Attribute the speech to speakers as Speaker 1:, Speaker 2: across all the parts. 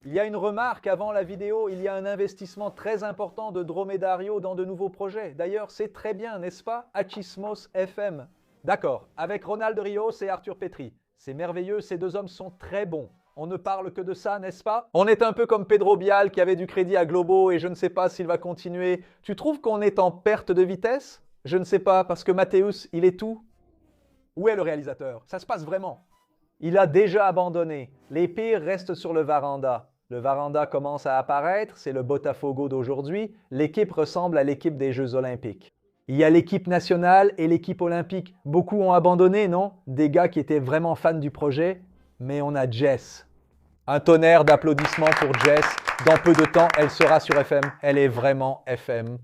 Speaker 1: Il y a une remarque avant la vidéo, il y a un investissement très important de Dromedario dans de nouveaux projets. D'ailleurs, c'est très bien, n'est-ce pas? Achismos FM. D'accord, avec Ronald Rios et Arthur Petri. C'est merveilleux, ces deux hommes sont très bons. On ne parle que de ça, n'est-ce pas? On est un peu comme Pedro Bial qui avait du crédit à Globo et je ne sais pas s'il va continuer. Tu trouves qu'on est en perte de vitesse? Je ne sais pas, parce que Mathéus, il est tout. Où est le réalisateur? Ça se passe vraiment. Il a déjà abandonné. Les pires restent sur le Varanda. Le Varanda commence à apparaître, c'est le Botafogo d'aujourd'hui. L'équipe ressemble à l'équipe des Jeux Olympiques. Il y a l'équipe nationale et l'équipe olympique. Beaucoup ont abandonné, non? Des gars qui étaient vraiment fans du projet. Mais on a Jess. Un tonnerre d'applaudissements pour Jess. Dans peu de temps, elle sera sur FM. Elle est vraiment FM.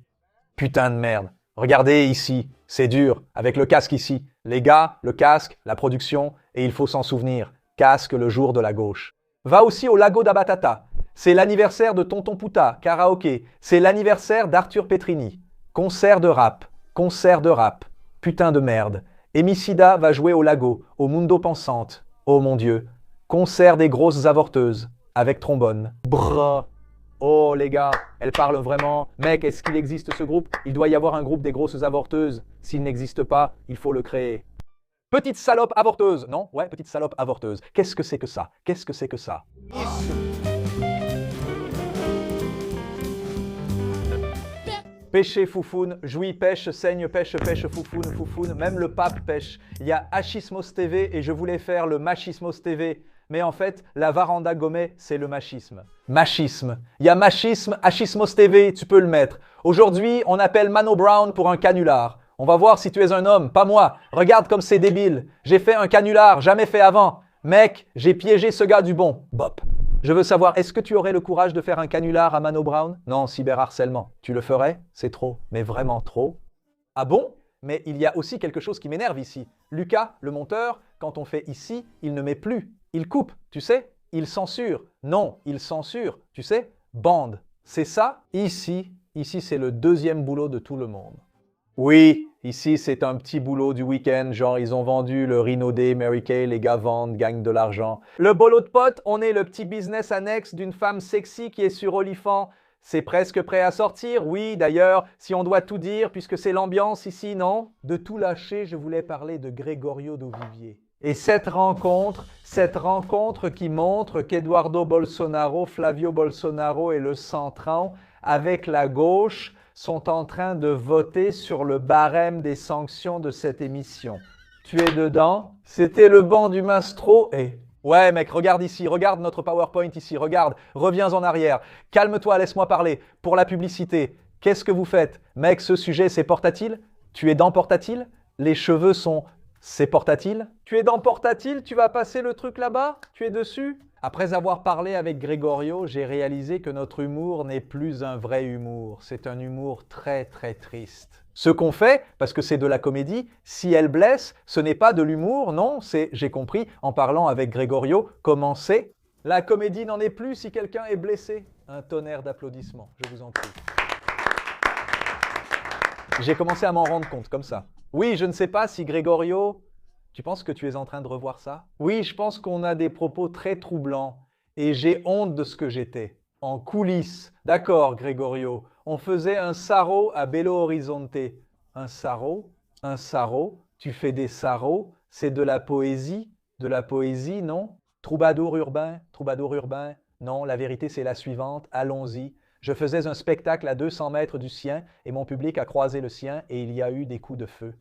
Speaker 1: Putain de merde. Regardez ici, c'est dur, avec le casque ici. Les gars, le casque, la production, et il faut s'en souvenir. Casque le jour de la gauche. Va aussi au Lago da Batata. C'est l'anniversaire de Tonton Pouta, karaoké. C'est l'anniversaire d'Arthur Petrini. Concert de rap. Concert de rap. Putain de merde. Emicida va jouer au Lago, au Mundo Pensante. Oh mon Dieu. Concert des grosses avorteuses. Avec trombone. Brrr. Oh les gars, elle parle vraiment. Mec, est-ce qu'il existe ce groupe? Il doit y avoir un groupe des grosses avorteuses. S'il n'existe pas, il faut le créer. Petite salope avorteuse. Non? Ouais, petite salope avorteuse. Qu'est-ce que c'est que ça? Qu'est-ce que c'est que ça? Pêcher foufoune, jouis pêche, saigne pêche, pêche foufoune, foufoune, même le pape pêche. Il y a Achismos TV et je voulais faire le Machismos TV. Mais en fait, la Varanda Gomet, c'est le machisme. Machisme. Il y a machisme, Achismos TV, tu peux le mettre. Aujourd'hui, on appelle Mano Brown pour un canular. On va voir si tu es un homme, pas moi. Regarde comme c'est débile. J'ai fait un canular, jamais fait avant. Mec, j'ai piégé ce gars du bon. Bop. Je veux savoir, est-ce que tu aurais le courage de faire un canular à Mano Brown? Non, cyberharcèlement. Tu le ferais? C'est trop. Mais vraiment trop. Ah bon? Mais il y a aussi quelque chose qui m'énerve ici. Lucas, le monteur, quand on fait ici, il ne met plus. Il coupe, tu sais? Il censure. Non, il censure, tu sais? Bande. C'est ça? Ici, c'est le deuxième boulot de tout le monde. Oui, ici c'est un petit boulot du week-end, genre ils ont vendu le Rhino Day, Mary Kay, les gars vendent, gagnent de l'argent. Le bolo de potes, on est le petit business annexe d'une femme sexy qui est sur Olifant. C'est presque prêt à sortir, oui d'ailleurs, si on doit tout dire, puisque c'est l'ambiance ici, non? De tout lâcher, je voulais parler de Gregorio d'Olivier. Et cette rencontre qui montre qu'Eduardo Bolsonaro, Flavio Bolsonaro et le Centran, avec la gauche, sont en train de voter sur le barème des sanctions de cette émission. Tu es dedans? C'était le banc du Mastro et... Ouais mec, regarde ici, regarde notre PowerPoint ici, regarde, reviens en arrière. Calme-toi, laisse-moi parler. Pour la publicité, qu'est-ce que vous faites? Mec, ce sujet, c'est portatile? Tu es dans portatile? Les cheveux sont... C'est portatile? Tu es dans portatile? Tu vas passer le truc là-bas? Tu es dessus? Après avoir parlé avec Gregorio, j'ai réalisé que notre humour n'est plus un vrai humour. C'est un humour très très triste. Ce qu'on fait, parce que c'est de la comédie, si elle blesse, ce n'est pas de l'humour, non, c'est, j'ai compris, en parlant avec Gregorio, comment c'est. La comédie n'en est plus si quelqu'un est blessé. Un tonnerre d'applaudissements, je vous en prie. J'ai commencé à m'en rendre compte, comme ça. Oui, je ne sais pas si Gregorio... Tu penses que tu es en train de revoir ça? Oui, je pense qu'on a des propos très troublants. Et j'ai honte de ce que j'étais. En coulisses. D'accord, Gregorio. On faisait un sarro à Belo Horizonte. Un sarro? Un sarro? Tu fais des sarros? C'est de la poésie? De la poésie, non? Troubadour urbain? Troubadour urbain? Non, la vérité c'est la suivante. Allons-y. Je faisais un spectacle à 200 mètres du sien et mon public a croisé le sien et il y a eu des coups de feu.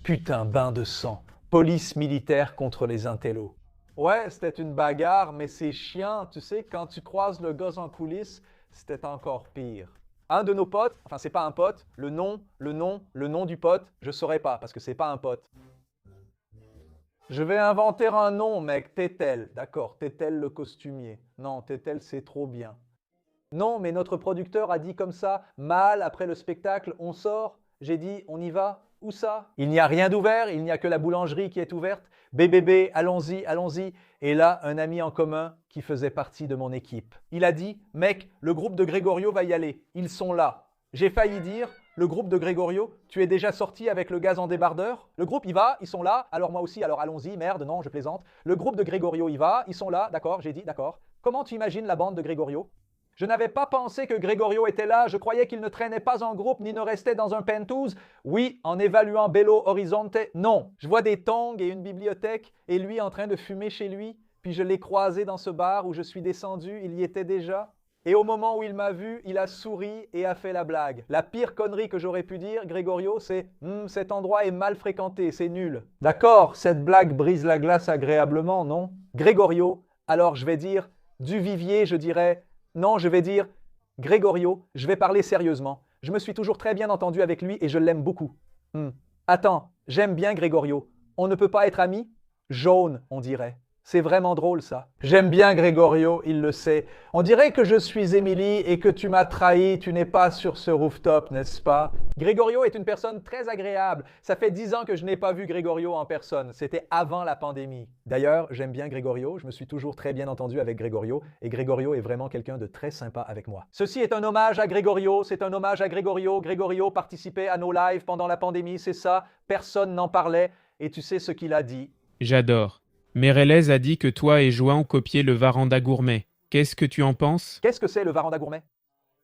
Speaker 1: Putain, bain de sang. Police militaire contre les intellos. Ouais, c'était une bagarre, mais c'est chiant. Tu sais, quand tu croises le gosse en coulisses, c'était encore pire. Un de nos potes, enfin c'est pas un pote, le nom du pote, je saurais pas parce que c'est pas un pote. Je vais inventer un nom, mec, Tétel. D'accord, Tétel le costumier. Non, Tétel c'est trop bien. Non, mais notre producteur a dit comme ça, mal après le spectacle, on sort. J'ai dit, on y va. Où ça? Il n'y a rien d'ouvert, il n'y a que la boulangerie qui est ouverte. BBB, allons-y, allons-y. Et là, un ami en commun qui faisait partie de mon équipe. Il a dit, mec, le groupe de Gregorio va y aller. Ils sont là. J'ai failli dire, le groupe de Gregorio, tu es déjà sorti avec le gaz en débardeur? Le groupe y va, ils sont là, alors moi aussi, alors allons-y, merde, non, je plaisante. Le groupe de Gregorio y va, ils sont là, d'accord, j'ai dit, d'accord. Comment tu imagines la bande de Gregorio? Je n'avais pas pensé que Gregorio était là, je croyais qu'il ne traînait pas en groupe ni ne restait dans un penthouse. Oui, en évaluant Belo Horizonte, non. Je vois des tongs et une bibliothèque et lui en train de fumer chez lui, puis je l'ai croisé dans ce bar où je suis descendu, il y était déjà. Et au moment où il m'a vu, il a souri et a fait la blague. La pire connerie que j'aurais pu dire, Gregorio, c'est « cet endroit est mal fréquenté, c'est nul ». D'accord, cette blague brise la glace agréablement, non? Gregorio, alors je vais dire « Duvivier », je dirais « non », je vais dire « Gregorio, je vais parler sérieusement. Je me suis toujours très bien entendu avec lui et je l'aime beaucoup. Attends, j'aime bien Gregorio. On ne peut pas être amis? Jaune, on dirait. C'est vraiment drôle, ça. J'aime bien Gregorio, il le sait. On dirait que je suis Émilie et que tu m'as trahi, tu n'es pas sur ce rooftop, n'est-ce pas? Gregorio est une personne très agréable. Ça fait 10 ans que je n'ai pas vu Gregorio en personne. C'était avant la pandémie. D'ailleurs, j'aime bien Gregorio. Je me suis toujours très bien entendu avec Gregorio. Et Gregorio est vraiment quelqu'un de très sympa avec moi. Ceci est un hommage à Gregorio. C'est un hommage à Gregorio. Gregorio participait à nos lives pendant la pandémie, c'est ça. Personne n'en parlait. Et tu sais ce qu'il a dit?
Speaker 2: J'adore. Mérélez a dit que toi et Joan copiez le Varanda Gourmet. Qu'est-ce que tu en penses?
Speaker 1: Qu'est-ce que c'est le Varanda Gourmet?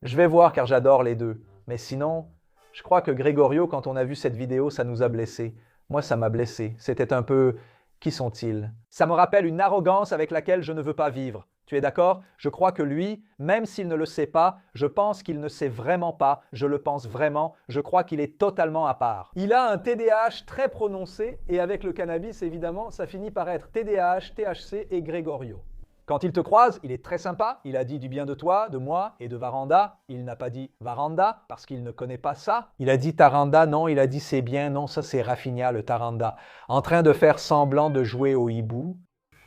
Speaker 1: Je vais voir car j'adore les deux. Mais sinon, je crois que Gregorio, quand on a vu cette vidéo, ça nous a blessés. Moi, ça m'a blessé. C'était un peu... Qui sont-ils? Ça me rappelle une arrogance avec laquelle je ne veux pas vivre. Tu es d'accord? Je crois que lui, même s'il ne le sait pas, je pense qu'il ne sait vraiment pas, je le pense vraiment, je crois qu'il est totalement à part. Il a un TDAH très prononcé et avec le cannabis, évidemment, ça finit par être TDAH, THC et Gregorio. Quand il te croise, il est très sympa, il a dit du bien de toi, de moi et de Varanda. Il n'a pas dit Varanda parce qu'il ne connaît pas ça. Il a dit Taranda, non, il a dit c'est bien, non, ça c'est Rafinha le Taranda. En train de faire semblant de jouer au hibou.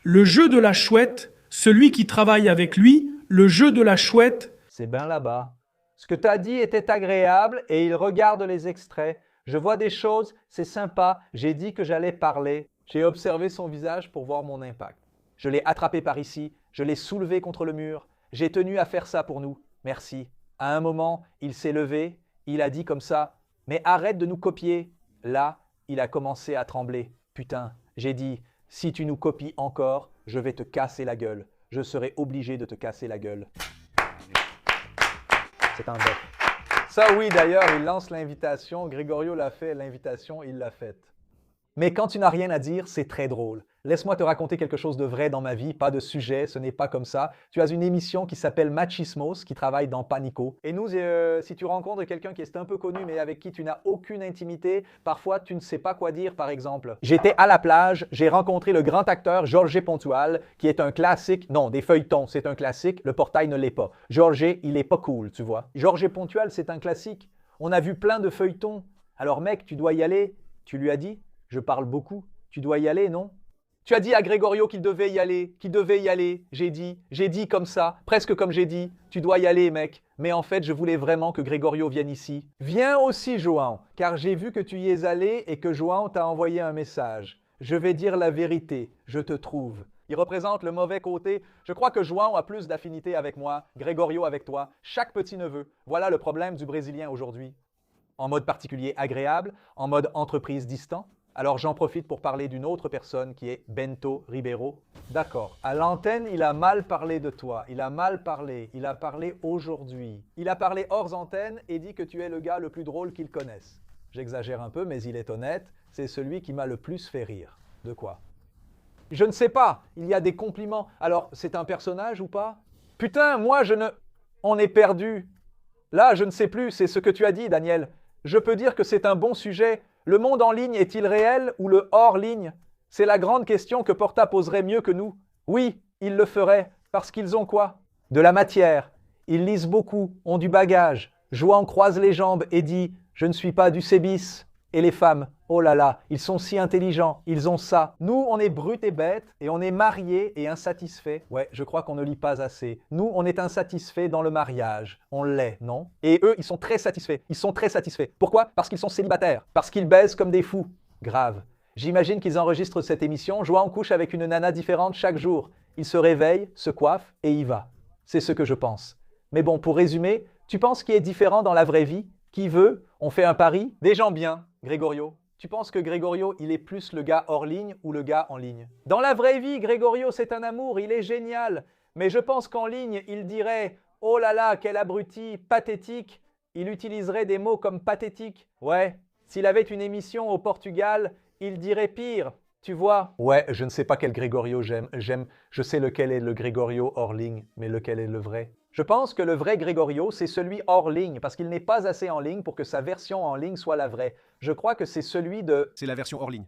Speaker 3: Le jeu de la chouette, celui qui travaille avec lui, le jeu de la chouette.
Speaker 1: C'est bien là-bas. Ce que tu as dit était agréable et il regarde les extraits. Je vois des choses, c'est sympa, j'ai dit que j'allais parler. J'ai observé son visage pour voir mon impact. Je l'ai attrapé par ici, je l'ai soulevé contre le mur. J'ai tenu à faire ça pour nous. Merci. À un moment, il s'est levé, il a dit comme ça « Mais arrête de nous copier !» Là, il a commencé à trembler. Putain, j'ai dit « Si tu nous copies encore, je vais te casser la gueule. Je serai obligé de te casser la gueule. » C'est un bête. Ça oui, d'ailleurs, il lance l'invitation. Gregorio l'a fait, l'invitation, il l'a faite. Mais quand tu n'as rien à dire, c'est très drôle. Laisse-moi te raconter quelque chose de vrai dans ma vie, pas de sujet, ce n'est pas comme ça. Tu as une émission qui s'appelle Machismos, qui travaille dans Panico. Et nous, si tu rencontres quelqu'un qui est un peu connu, mais avec qui tu n'as aucune intimité, parfois tu ne sais pas quoi dire, par exemple. J'étais à la plage, j'ai rencontré le grand acteur Jorge Pontual, qui est un classique, non, des feuilletons, c'est un classique, le portail ne l'est pas. Jorge, il est pas cool, tu vois. Jorge Pontual, c'est un classique. On a vu plein de feuilletons. Alors mec, tu dois y aller. Tu lui as dit? Je parle beaucoup. Tu dois y aller, non? Tu as dit à Gregorio qu'il devait y aller, qu'il devait y aller. J'ai dit comme ça, presque comme j'ai dit. Tu dois y aller, mec. Mais en fait, je voulais vraiment que Gregorio vienne ici. Viens aussi, João, car j'ai vu que tu y es allé et que João t'a envoyé un message. Je vais dire la vérité, je te trouve. Il représente le mauvais côté. Je crois que João a plus d'affinité avec moi, Gregorio avec toi, chaque petit-neveu. Voilà le problème du Brésilien aujourd'hui. En mode particulier agréable, en mode entreprise distant. Alors j'en profite pour parler d'une autre personne qui est Bento Ribeiro. D'accord, à l'antenne, il a mal parlé de toi, il a mal parlé, il a parlé aujourd'hui. Il a parlé hors antenne et dit que tu es le gars le plus drôle qu'il connaisse. J'exagère un peu, mais il est honnête, c'est celui qui m'a le plus fait rire. De quoi? Je ne sais pas, il y a des compliments. Alors, c'est un personnage ou pas? Putain, moi je ne... On est perdu. Là, je ne sais plus, c'est ce que tu as dit, Daniel. Je peux dire que c'est un bon sujet. Le monde en ligne est-il réel ou le hors-ligne? C'est la grande question que Porta poserait mieux que nous. Oui, ils le feraient, parce qu'ils ont quoi? De la matière. Ils lisent beaucoup, ont du bagage. João croise les jambes et dit « Je ne suis pas du sébice ». Et les femmes, oh là là, ils sont si intelligents, ils ont ça. Nous, on est brutes et bêtes, et on est mariés et insatisfaits. Ouais, je crois qu'on ne lit pas assez. Nous, on est insatisfaits dans le mariage. On l'est, non? Et eux, ils sont très satisfaits. Ils sont très satisfaits. Pourquoi? Parce qu'ils sont célibataires. Parce qu'ils baisent comme des fous. Grave. J'imagine qu'ils enregistrent cette émission, João couche avec une nana différente chaque jour. Il se réveille, se coiffe et y va. C'est ce que je pense. Mais bon, pour résumer, tu penses qui est différent dans la vraie vie? Qui veut? On fait un pari? Des gens bien. Gregorio, tu penses que Gregorio, il est plus le gars hors ligne ou le gars en ligne? Dans la vraie vie, Gregorio, c'est un amour, il est génial. Mais je pense qu'en ligne, il dirait « Oh là là, quel abruti, pathétique ». Il utiliserait des mots comme « pathétique ». Ouais, s'il avait une émission au Portugal, il dirait pire. Tu vois? Ouais, je ne sais pas quel Grégorio j'aime. Je sais lequel est le Grégorio hors ligne, mais lequel est le vrai? Je pense que le vrai Grégorio, c'est celui hors ligne, parce qu'il n'est pas assez en ligne pour que sa version en ligne soit la vraie. Je crois que c'est celui de...
Speaker 4: C'est la version hors ligne.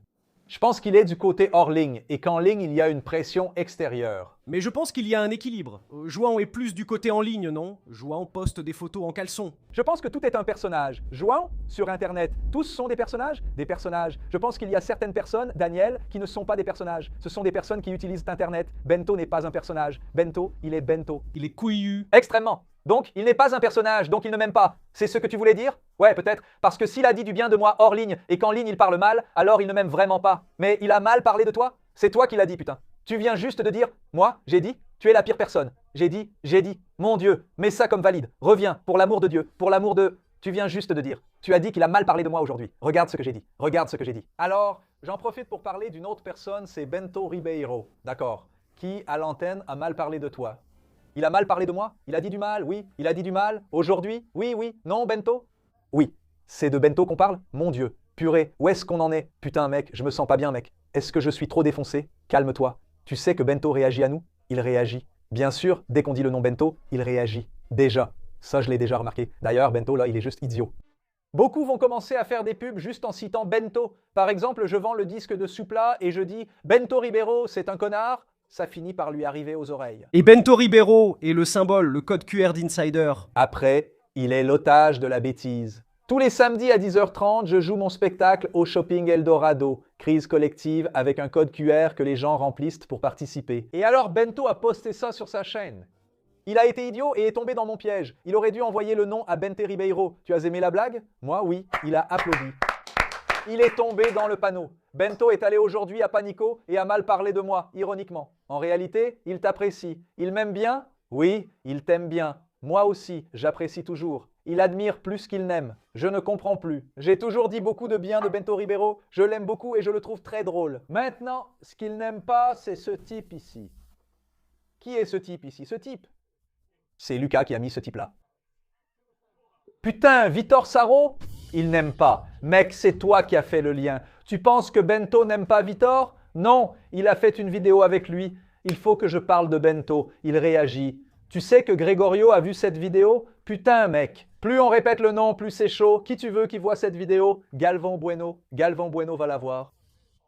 Speaker 1: Je pense qu'il est du côté hors ligne, et qu'en ligne, il y a une pression extérieure.
Speaker 4: Mais je pense qu'il y a un équilibre. João est plus du côté en ligne, non? João poste des photos en caleçon.
Speaker 1: Je pense que tout est un personnage. João, sur Internet, tous sont des personnages? Des personnages. Je pense qu'il y a certaines personnes, Daniel, qui ne sont pas des personnages. Ce sont des personnes qui utilisent Internet. Bento n'est pas un personnage. Bento, il est Bento.
Speaker 4: Il est couillu.
Speaker 1: Extrêmement. Donc, il n'est pas un personnage, donc il ne m'aime pas. C'est ce que tu voulais dire? Ouais, peut-être. Parce que s'il a dit du bien de moi hors ligne et qu'en ligne il parle mal, alors il ne m'aime vraiment pas. Mais il a mal parlé de toi? C'est toi qui l'as dit, putain. Tu viens juste de dire, moi, j'ai dit, tu es la pire personne. J'ai dit, mon Dieu, mets ça comme valide. Reviens, pour l'amour de Dieu, pour l'amour de... Tu viens juste de dire. Tu as dit qu'il a mal parlé de moi aujourd'hui. Regarde ce que j'ai dit. Regarde ce que j'ai dit. Alors, j'en profite pour parler d'une autre personne, c'est Bento Ribeiro, d'accord, qui, à l'antenne, a mal parlé de toi. Il a mal parlé de moi? Il a dit du mal? Oui. Il a dit du mal? Aujourd'hui? Oui, oui. Non, Bento? Oui. C'est de Bento qu'on parle? Mon Dieu. Purée, où est-ce qu'on en est? Putain, mec, je me sens pas bien, mec. Est-ce que je suis trop défoncé? Calme-toi. Tu sais que Bento réagit à nous? Il réagit. Bien sûr, dès qu'on dit le nom Bento, il réagit. Déjà. Ça, je l'ai déjà remarqué. D'ailleurs, Bento, là, il est juste idiot. Beaucoup vont commencer à faire des pubs juste en citant Bento. Par exemple, je vends le disque de Supla et je dis « Bento Ribeiro, c'est un connard ». Ça finit par lui arriver aux oreilles.
Speaker 4: Et Bento Ribeiro est le symbole, le code QR d'Insider.
Speaker 1: Après, il est l'otage de la bêtise. Tous les samedis à 10h30, je joue mon spectacle au Shopping Eldorado. Crise collective avec un code QR que les gens remplissent pour participer. Et alors Bento a posté ça sur sa chaîne. Il a été idiot et est tombé dans mon piège. Il aurait dû envoyer le nom à Bente Ribeiro. Tu as aimé la blague? Moi, oui. Il a applaudi. Il est tombé dans le panneau. Bento est allé aujourd'hui à Panico et a mal parlé de moi, ironiquement. En réalité, il t'apprécie. Il m'aime bien? Oui, il t'aime bien. Moi aussi, j'apprécie toujours. Il admire plus qu'il n'aime. Je ne comprends plus. J'ai toujours dit beaucoup de bien de Bento Ribeiro. Je l'aime beaucoup et je le trouve très drôle. Maintenant, ce qu'il n'aime pas, c'est ce type ici. Qui est ce type ici? Ce type? C'est Lucas qui a mis ce type-là. Putain, Vitor Saro? Il n'aime pas. Mec, c'est toi qui as fait le lien. Tu penses que Bento n'aime pas Vitor? Non, il a fait une vidéo avec lui. Il faut que je parle de Bento. Il réagit. Tu sais que Gregorio a vu cette vidéo? Putain, mec. Plus on répète le nom, plus c'est chaud. Qui tu veux qui voit cette vidéo? Galvan Bueno. Galvan Bueno va la voir.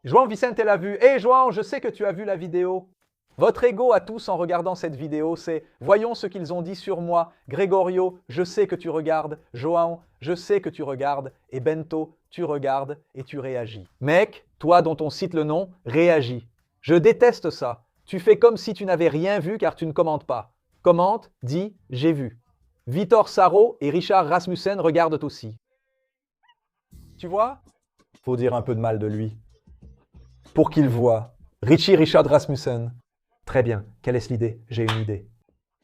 Speaker 1: João Vicente l'a vu. Hé João, je sais que tu as vu la vidéo. Votre ego à tous en regardant cette vidéo, c'est « Voyons ce qu'ils ont dit sur moi. Gregorio, je sais que tu regardes. João, je sais que tu regardes. Et Bento, tu regardes et tu réagis. » Mec, toi dont on cite le nom, réagis. Je déteste ça. Tu fais comme si tu n'avais rien vu car tu ne commentes pas. Commente, dis « J'ai vu ». Vitor Saro et Richard Rasmussen regardent aussi. Tu vois? Faut dire un peu de mal de lui. Pour qu'il voie. Richard Rasmussen. Très bien. Quelle est l'idée? J'ai une idée.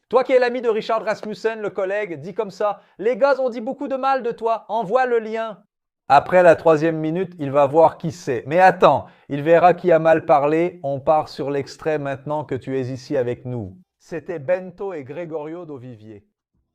Speaker 1: Toi qui es l'ami de Richard Rasmussen, le collègue, dis comme ça. Les gars ont dit beaucoup de mal de toi. Envoie le lien. Après la 3e minute, il va voir qui c'est. Mais attends, il verra qui a mal parlé. On part sur l'extrait maintenant que tu es ici avec nous. C'était Bento et Gregorio d'Ovivier.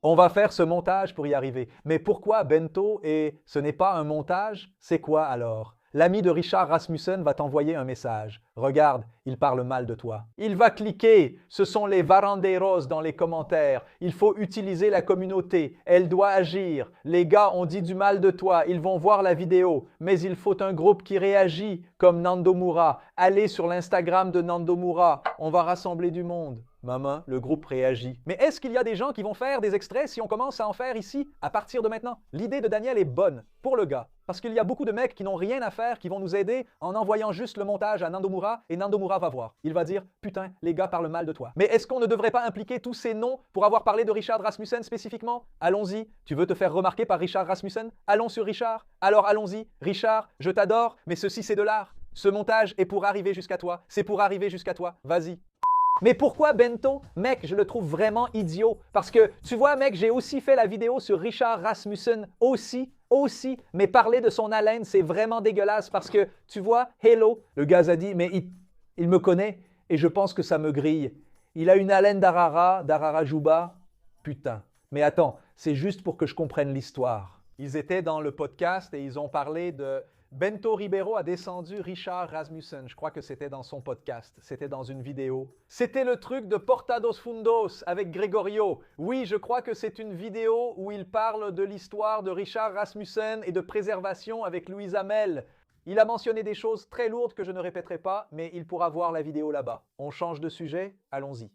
Speaker 1: On va faire ce montage pour y arriver. Mais pourquoi Bento et ce n'est pas un montage? C'est quoi alors? L'ami de Richard Rasmussen va t'envoyer un message. Regarde, il parle mal de toi. Il va cliquer. Ce sont les varandeiros dans les commentaires. Il faut utiliser la communauté. Elle doit agir. Les gars ont dit du mal de toi. Ils vont voir la vidéo. Mais il faut un groupe qui réagit, comme Nando Moura. Allez sur l'Instagram de Nando Moura. On va rassembler du monde. Maman, le groupe réagit. Mais est-ce qu'il y a des gens qui vont faire des extraits si on commence à en faire ici, à partir de maintenant? L'idée de Daniel est bonne, pour le gars. Parce qu'il y a beaucoup de mecs qui n'ont rien à faire, qui vont nous aider en envoyant juste le montage à Nando Moura, et Nando Moura va voir. Il va dire, putain, les gars parlent mal de toi. Mais est-ce qu'on ne devrait pas impliquer tous ces noms pour avoir parlé de Richard Rasmussen spécifiquement? Allons-y. Tu veux te faire remarquer par Richard Rasmussen? Allons sur Richard. Alors allons-y. Richard, je t'adore, mais ceci c'est de l'art. Ce montage est pour arriver jusqu'à toi. C'est pour arriver jusqu'à toi. Vas-y. Mais pourquoi Bento? Mec, je le trouve vraiment idiot. Parce que, tu vois, mec, j'ai aussi fait la vidéo sur Richard Rasmussen. Aussi. Mais parler de son haleine, c'est vraiment dégueulasse. Parce que, tu vois, hello, le gars a dit, mais il me connaît et je pense que ça me grille. Il a une haleine d'Arara Juba. Putain. Mais attends, c'est juste pour que je comprenne l'histoire. Ils étaient dans le podcast et ils ont parlé de... Bento Ribeiro a descendu Richard Rasmussen. Je crois que c'était dans son podcast. C'était dans une vidéo. C'était le truc de Portados Fundos avec Gregorio. Oui, je crois que c'est une vidéo où il parle de l'histoire de Richard Rasmussen et de préservation avec Louise Hamel. Il a mentionné des choses très lourdes que je ne répéterai pas, mais il pourra voir la vidéo là-bas. On change de sujet? Allons-y.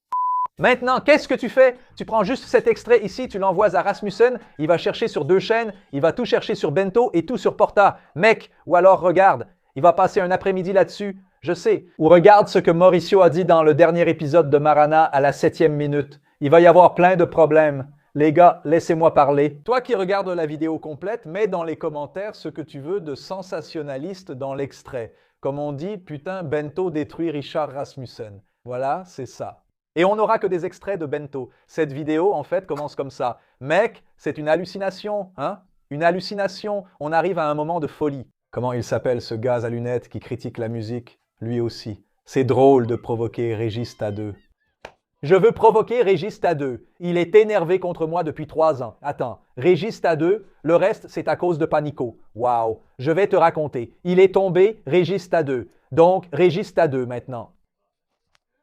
Speaker 1: Maintenant, qu'est-ce que tu fais? Tu prends juste cet extrait ici, tu l'envoies à Rasmussen, il va chercher sur 2 chaînes, il va tout chercher sur Bento et tout sur Porta. Mec, ou alors regarde, il va passer un après-midi là-dessus, je sais. Ou regarde ce que Mauricio a dit dans le dernier épisode de Marana à la 7e minute. Il va y avoir plein de problèmes. Les gars, laissez-moi parler. Toi qui regardes la vidéo complète, mets dans les commentaires ce que tu veux de sensationnaliste dans l'extrait. Comme on dit, putain, Bento détruit Richard Rasmussen. Voilà, c'est ça. Et on n'aura que des extraits de Bento. Cette vidéo, en fait, commence comme ça. Mec, c'est une hallucination, hein? Une hallucination. On arrive à un moment de folie. Comment il s'appelle ce gaz à lunettes qui critique la musique? Lui aussi. C'est drôle de provoquer Régis Tadeu. Je veux provoquer Régis Tadeu. Il est énervé contre moi depuis 3 ans. Attends, Régis Tadeu, le reste, c'est à cause de Panico. Waouh, je vais te raconter. Il est tombé, Régis Tadeu. Donc, Régis Tadeu maintenant.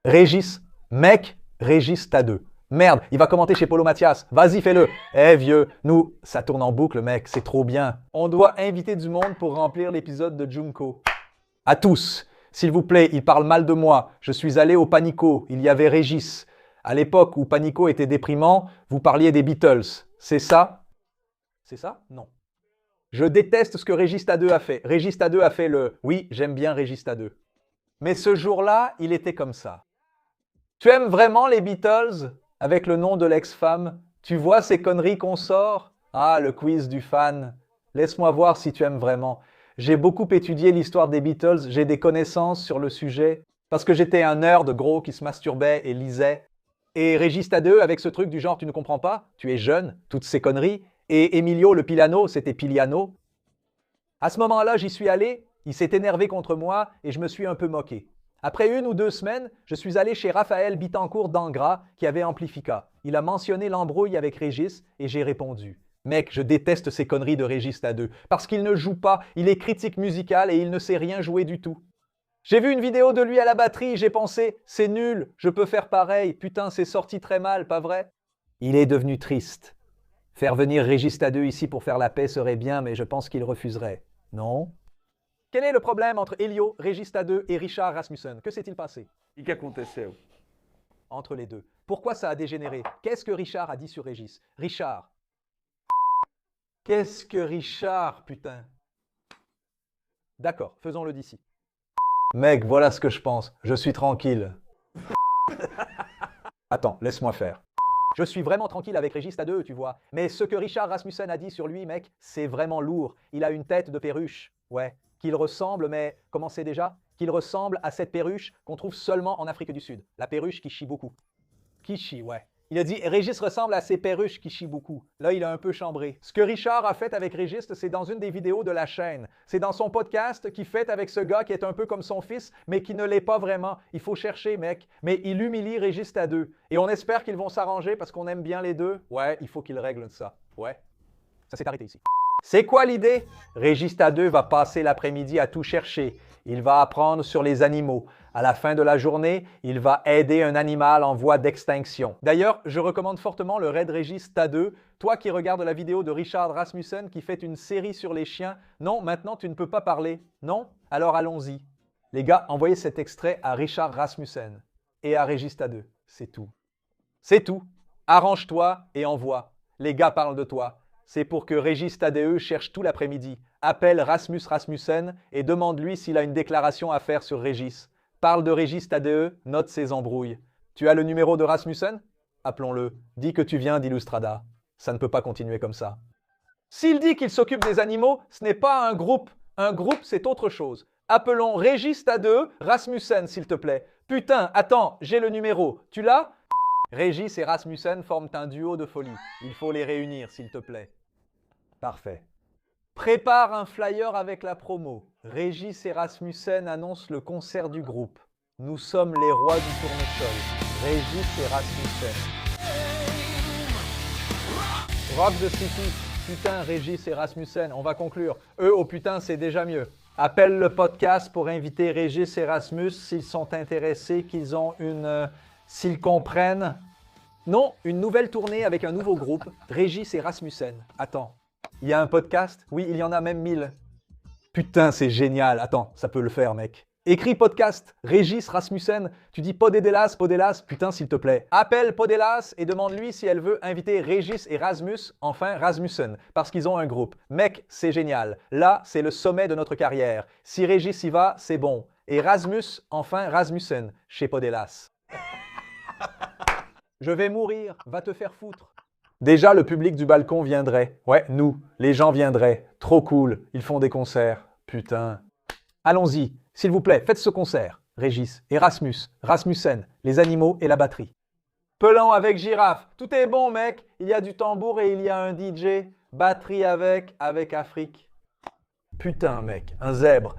Speaker 1: Régis, mec, Régis Tadeu. Merde, il va commenter chez Polo Mathias. Vas-y, fais-le. Eh vieux, nous, ça tourne en boucle, mec, c'est trop bien. On doit inviter du monde pour remplir l'épisode de Junko. À tous, s'il vous plaît, il parle mal de moi. Je suis allé au Panico, il y avait Régis. À l'époque où Panico était déprimant, vous parliez des Beatles. C'est ça? C'est ça? Non. Je déteste ce que Régis Tadeu a fait. Régis Tadeu a fait le « Oui, j'aime bien Régis Tadeu ». Mais ce jour-là, il était comme ça. Tu aimes vraiment les Beatles? Avec le nom de l'ex-femme. Tu vois ces conneries qu'on sort? Ah, le quiz du fan. Laisse-moi voir si tu aimes vraiment. J'ai beaucoup étudié l'histoire des Beatles, j'ai des connaissances sur le sujet, parce que j'étais un nerd gros qui se masturbait et lisait. Et Régis Tadeu, avec ce truc du genre, tu ne comprends pas, tu es jeune, toutes ces conneries. Et Emilio le Pilano, c'était Piliano. À ce moment-là, j'y suis allé, il s'est énervé contre moi et je me suis un peu moqué. Après 1 ou 2 semaines, je suis allé chez Raphaël Bittencourt d'Angras qui avait Amplifica. Il a mentionné l'embrouille avec Régis et j'ai répondu. Mec, je déteste ces conneries de Régis Tadeu parce qu'il ne joue pas, il est critique musical et il ne sait rien jouer du tout. J'ai vu une vidéo de lui à la batterie, j'ai pensé, c'est nul, je peux faire pareil, putain c'est sorti très mal, pas vrai? Il est devenu triste. Faire venir Régis Tadeu ici pour faire la paix serait bien, mais je pense qu'il refuserait. Non? Quel est le problème entre Elio, Régis Tadeu et Richard Rasmussen? Que s'est-il passé?
Speaker 5: O que aconteceu?
Speaker 1: Entre les deux. Pourquoi ça a dégénéré? Qu'est-ce que Richard a dit sur Régis? Richard. Qu'est-ce que Richard, putain? D'accord, faisons-le d'ici. Mec, voilà ce que je pense. Je suis tranquille. Attends, laisse-moi faire. Je suis vraiment tranquille avec Régis Tadeu, tu vois. Mais ce que Richard Rasmussen a dit sur lui, mec, c'est vraiment lourd. Il a une tête de perruche. Ouais. Qu'il ressemble, mais comment c'est déjà? Qu'il ressemble à cette perruche qu'on trouve seulement en Afrique du Sud. La perruche qui chie beaucoup. Qui chie, ouais. Il a dit, Régis ressemble à ces perruches qui chient beaucoup. Là, il a un peu chambré. Ce que Richard a fait avec Régis, c'est dans une des vidéos de la chaîne. C'est dans son podcast qu'il fait avec ce gars qui est un peu comme son fils, mais qui ne l'est pas vraiment. Il faut chercher, mec. Mais il humilie Régis Tadeu. Et on espère qu'ils vont s'arranger parce qu'on aime bien les deux. Ouais, il faut qu'ils règlent ça. Ouais. Ça s'est arrêté ici. C'est quoi l'idée? Régis Tadeu va passer l'après-midi à tout chercher. Il va apprendre sur les animaux. À la fin de la journée, il va aider un animal en voie d'extinction. D'ailleurs, je recommande fortement le raid Régis Tadeu. Toi qui regardes la vidéo de Richard Rasmussen qui fait une série sur les chiens. Non, maintenant tu ne peux pas parler. Non? Alors allons-y. Les gars, envoyez cet extrait à Richard Rasmussen et à Régis Tadeu. C'est tout. C'est tout. Arrange-toi et envoie. Les gars parlent de toi. C'est pour que Régis Tadeu cherche tout l'après-midi. Appelle Rasmus Rasmussen et demande-lui s'il a une déclaration à faire sur Régis. Parle de Régis Tadeu, note ses embrouilles. Tu as le numéro de Rasmussen? Appelons-le. Dis que tu viens d'Illustrada. Ça ne peut pas continuer comme ça. S'il dit qu'il s'occupe des animaux, ce n'est pas un groupe. Un groupe, c'est autre chose. Appelons Régis Tadeu, Rasmussen, s'il te plaît. Putain, attends, j'ai le numéro. Tu l'as? Régis et Rasmussen forment un duo de folie. Il faut les réunir, s'il te plaît. Parfait. Prépare un flyer avec la promo. Régis et Rasmussen annoncent le concert du groupe. Nous sommes les rois du tournesol. Régis et Rasmussen. Rock the City. Putain, Régis et Rasmussen. On va conclure. Eux, au putain, c'est déjà mieux. Appelle le podcast pour inviter Régis et Rasmus s'ils sont intéressés, qu'ils ont s'ils comprennent. Non, une nouvelle tournée avec un nouveau groupe, Régis et Rasmussen. Attends, il y a un podcast? Oui, il y en a même 1000. Putain, c'est génial. Attends, ça peut le faire, mec. Écris podcast, Régis Rasmussen. Tu dis Podélas, putain, s'il te plaît. Appelle Podélas et demande-lui si elle veut inviter Régis et Rasmus, enfin Rasmussen, parce qu'ils ont un groupe. Mec, c'est génial. Là, c'est le sommet de notre carrière. Si Régis y va, c'est bon. Et Rasmus, enfin Rasmussen, chez Podélas. Je vais mourir, va te faire foutre. Déjà, le public du balcon viendrait. Ouais, nous, les gens viendraient. Trop cool, ils font des concerts. Putain. Allons-y, s'il vous plaît, faites ce concert. Régis, Erasmus, Rasmussen, les animaux et la batterie. Pelant avec girafe. Tout est bon, mec. Il y a du tambour et il y a un DJ. Batterie avec Afrique. Putain, mec, un zèbre.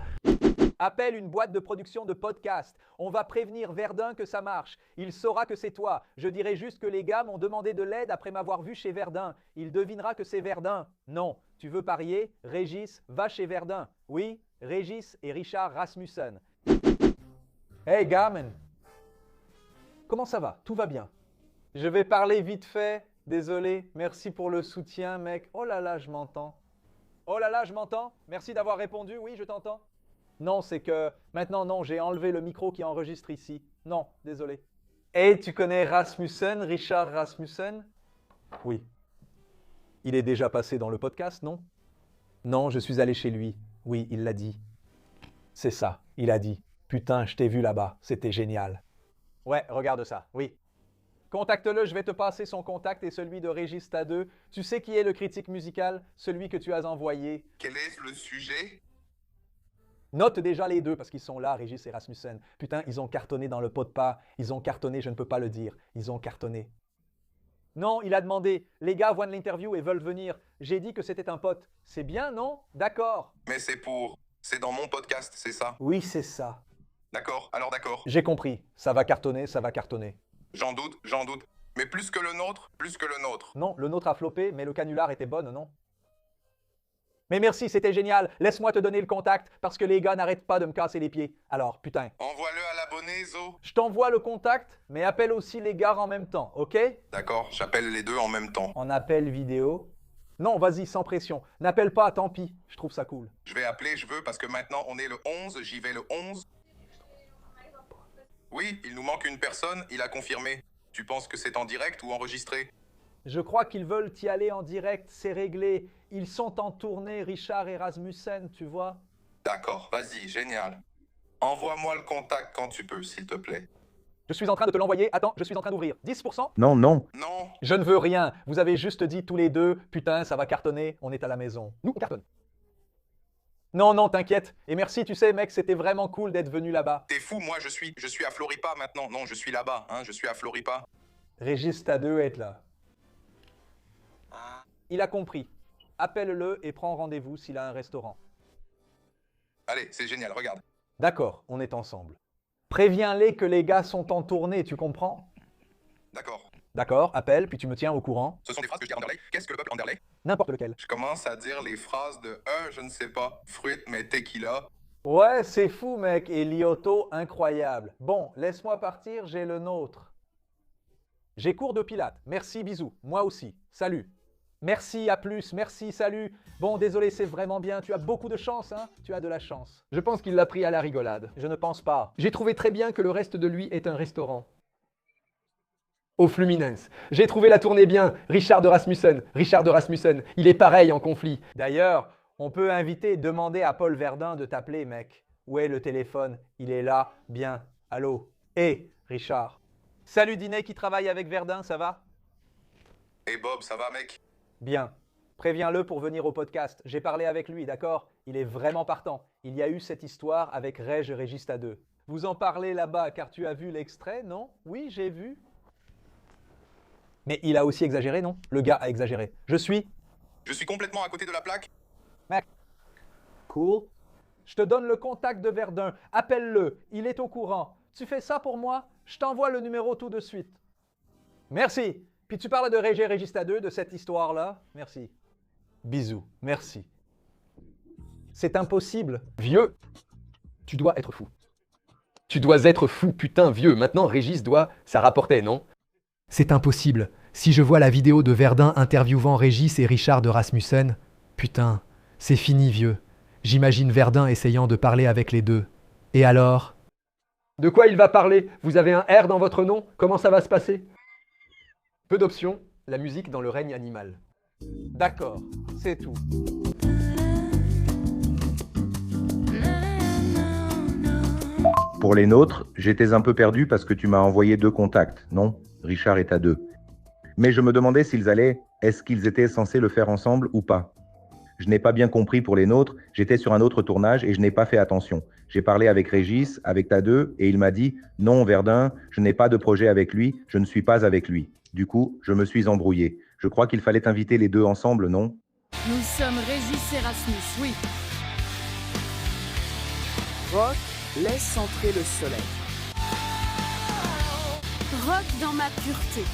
Speaker 1: Appelle une boîte de production de podcast. On va prévenir Verdun que ça marche. Il saura que c'est toi. Je dirai juste que les gars m'ont demandé de l'aide après m'avoir vu chez Verdun. Il devinera que c'est Verdun. Non. Tu veux parier? Régis, va chez Verdun. Oui, Régis et Richard Rasmussen. Hey, gamin. Comment ça va? Tout va bien. Je vais parler vite fait. Désolé. Merci pour le soutien, mec. Oh là là, je m'entends. Oh là là, je m'entends. Merci d'avoir répondu. Oui, je t'entends. Non, c'est que maintenant, non, j'ai enlevé le micro qui enregistre ici. Non, désolé. Et tu connais Rasmussen, Richard Rasmussen? Oui. Il est déjà passé dans le podcast, non? Non, je suis allé chez lui. Oui, il l'a dit. C'est ça, il a dit. Putain, je t'ai vu là-bas, c'était génial. Ouais, regarde ça, oui. Contacte-le, je vais te passer son contact et celui de Régis Tadeu. Tu sais qui est le critique musical? Celui que tu as envoyé.
Speaker 5: Quel est le sujet?
Speaker 1: Note déjà les deux parce qu'ils sont là, Régis et Rasmussen. Putain, ils ont cartonné dans le pot de pas. Ils ont cartonné, je ne peux pas le dire. Ils ont cartonné. Non, il a demandé. Les gars voient de l'interview et veulent venir. J'ai dit que c'était un pote. C'est bien, non? D'accord.
Speaker 5: Mais c'est dans mon podcast, c'est ça?
Speaker 1: Oui, c'est ça.
Speaker 5: D'accord, alors d'accord.
Speaker 1: J'ai compris. Ça va cartonner, ça va cartonner.
Speaker 5: J'en doute. Mais plus que le nôtre.
Speaker 1: Non, le nôtre a floppé, mais le canular était bonne, non? Mais merci, c'était génial. Laisse-moi te donner le contact parce que les gars n'arrêtent pas de me casser les pieds. Alors, putain.
Speaker 5: Envoie-le à l'abonné, Zo.
Speaker 1: Je t'envoie le contact, mais appelle aussi les gars en même temps, ok?
Speaker 5: D'accord, j'appelle les deux en même temps.
Speaker 1: En appel vidéo. Non, vas-y, sans pression. N'appelle pas, tant pis. Je trouve ça cool.
Speaker 5: Je vais appeler, je veux, parce que maintenant on est le 11, j'y vais le 11. Oui, il nous manque une personne, il a confirmé. Tu penses que c'est en direct ou enregistré?
Speaker 1: Je crois qu'ils veulent y aller en direct, c'est réglé. Ils sont en tournée, Richard et Rasmussen, tu vois.
Speaker 5: D'accord, vas-y, génial. Envoie-moi le contact quand tu peux, s'il te plaît.
Speaker 1: Je suis en train de te l'envoyer. Attends, je suis en train d'ouvrir. 10%?
Speaker 6: Non, non.
Speaker 5: Non,
Speaker 1: Je ne veux rien. Vous avez juste dit tous les deux, putain, ça va cartonner, on est à la maison. Nous, on cartonne. Non, non, t'inquiète. Et merci, tu sais, mec, c'était vraiment cool d'être venu là-bas.
Speaker 5: t'es fou, moi je suis à Floripa maintenant. Non, je suis là-bas, hein, je suis à Floripa.
Speaker 1: Régis Tadeu est là. Il a compris. Appelle-le et prends rendez-vous s'il a un restaurant.
Speaker 5: Allez, c'est génial, regarde.
Speaker 1: D'accord, on est ensemble. Préviens-les que les gars sont en tournée, tu comprends?
Speaker 5: D'accord.
Speaker 1: D'accord, appelle, puis tu me tiens au courant.
Speaker 5: Ce sont des phrases que je dis à Anderley. Qu'est-ce que le peuple Anderley?
Speaker 1: N'importe lequel.
Speaker 5: Je commence à dire les phrases de je ne sais pas, fruit mais tequila.
Speaker 1: Ouais, c'est fou, mec. Et Lyoto, incroyable. Bon, laisse-moi partir, j'ai le nôtre. J'ai cours de pilates. Merci, bisous. Moi aussi. Salut. Merci, à plus. Merci, salut. Bon, désolé, c'est vraiment bien. Tu as beaucoup de chance, hein? Tu as de la chance.
Speaker 7: Je pense qu'il l'a pris à la rigolade.
Speaker 1: Je ne pense pas.
Speaker 7: J'ai trouvé très bien que le reste de lui est un restaurant. Au Fluminense. J'ai trouvé la tournée bien. Richard de Rasmussen. Il est pareil en conflit.
Speaker 1: D'ailleurs, on peut inviter et demander à Paul Verdun de t'appeler, mec. Où est le téléphone? Il est là. Bien. Allô? Hé, Richard. Salut, Dinet qui travaille avec Verdun, ça va?
Speaker 5: Et Bob, ça va mec?
Speaker 1: Bien. Préviens-le pour venir au podcast. J'ai parlé avec lui, d'accord? Il est vraiment partant. Il y a eu cette histoire avec Reg et Régis Tadeu. Vous en parlez là-bas car tu as vu l'extrait, non? Oui, j'ai vu. Mais il a aussi exagéré, non? Le gars a exagéré. Je suis
Speaker 5: complètement à côté de la plaque.
Speaker 1: Mec. Cool. Je te donne le contact de Verdun. Appelle-le. Il est au courant. Tu fais ça pour moi? Je t'envoie le numéro tout de suite. Merci. Puis tu parles de Régé Régista 2, de cette histoire-là. Merci. Bisous. Merci. C'est impossible.
Speaker 7: Vieux, tu dois être fou. Tu dois être fou, putain, vieux. Maintenant, Régis doit... Ça rapportait, non? C'est impossible. Si je vois la vidéo de Verdun interviewant Régis et Richard de Rasmussen, putain, c'est fini, vieux. J'imagine Verdun essayant de parler avec les deux. Et alors? De quoi il va parler? Vous avez un R dans votre nom? Comment ça va se passer? Peu d'options, la musique dans le règne animal.
Speaker 1: D'accord, c'est tout.
Speaker 6: Pour les nôtres, j'étais un peu perdu parce que tu m'as envoyé 2 contacts, non? Richard est à 2. Mais je me demandais est-ce qu'ils étaient censés le faire ensemble ou pas? Je n'ai pas bien compris pour les nôtres, j'étais sur un autre tournage et je n'ai pas fait attention. J'ai parlé avec Régis, avec Tadeu, et il m'a dit « Non, Verdun, je n'ai pas de projet avec lui, je ne suis pas avec lui. » Du coup, je me suis embrouillé. Je crois qu'il fallait inviter les deux ensemble, non?
Speaker 8: Nous sommes Régis et Rasmus, oui. Rock, laisse entrer le soleil. Rock dans ma pureté.